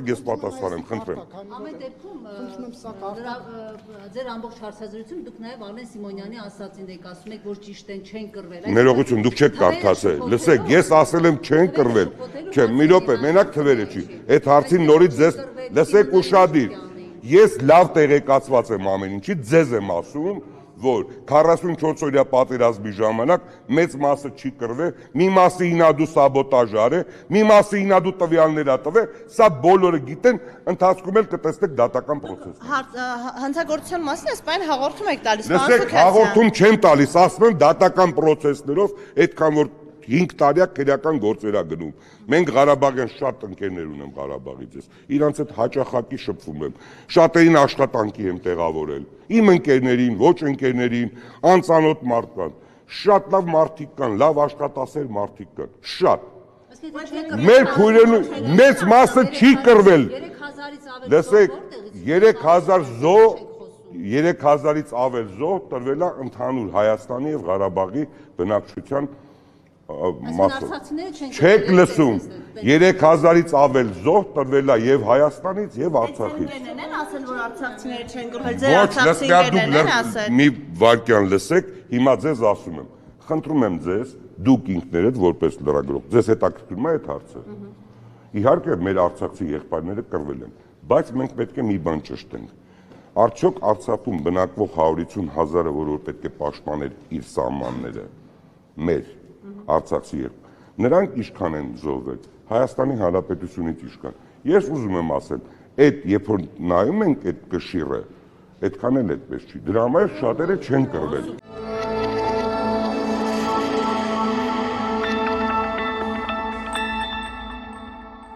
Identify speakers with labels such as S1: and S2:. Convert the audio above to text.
S1: ես պատասխանեմ, խնդրեմ։
S2: Ամեն դեպքում ձեր ամբողջ հարցազրույցում դուք նաև Արմեն Սիմոնյանի ասացին եք ասում եք, որ ճիշտ են չեն կռվել։
S1: Ներողություն, դուք չեք կարդացել։ Լսեք, ես ասել եմ չեն կռվել։ Չէ, մի րոպե, մենակ թվերը չի։ Այդ հարցին նորից ձեզ լսեք ուշադիր։ Ես լավ տեղեկացված եմ ամեն ինչի, ձեզ եմ ասում, որ 44-օրյա պատերազմի ժամանակ մեծ մասը չի կռվել, մի մասը ինադու սաբոտաժ արել, մի մասը ինադու տվյալներ տվել, սա բոլորը գիտեն, ընթացքում էլ կտեսնեք դատական պրոցես։
S3: Հանցագործության մասին այս բան հաղորդում եք տալիս։
S1: Լսեք, հաղորդում չեմ տալիս, ասում եմ դատական պրոցեսներով, այդքան որ 5 տարիա քրեական գործերա գնում։ Մենք Ղարաբաղյան շատ ընկերներ ունեմ Ղարաբաղից ես, իրանց հետ հաճախակի շփվում եմ, շատերին աշխատանքի եմ տեղավորել, իմ ընկերներին, ոչ ընկերներին, անծանոթ մարդկանց, շատ լավ մարդիկ կան, լավ աշխատասեր մարդիկ կան, շատ։ Մեր քույրերն մեծ մասը չի կռվել։ Լսեք, 3000-ից ավել զոհ տրվել է ընդհանուր Հայաստանի եւ Ղարաբաղի բնակչության Չեք լսում, 3000-ից ավել զոհ տրվել է եւ Հայաստանից եւ Արցախից։ Ոչ, լսեք, մի վարքյան լսեք, հիմա ձեզ ասում եմ, խնդրում եմ ձեզ, դուք ինքներդ որպես լրագրող, ձեզ հետաքրքրում է այդ հարցը։ Իհարկե մեր արցախցի եղբայրները կռվել են, բայց մենք պետք է մի բան ճշտենք։ Արդյոք Արցախում բնակվող 150,000-ը, որ պետք է պաշտպաներ իր սահմանները, մեր Արցախցի եղբայրներ, նրանք ինչքան են զոհվել, Հայաստանի Հանրապետությունից ինչքան։ Ես ուզում եմ ասել, այդ երբ որ նայում ենք այդ կշիռը, այդքան էլ այդպես չի։ Դրա համար շատերը չեն կռվել։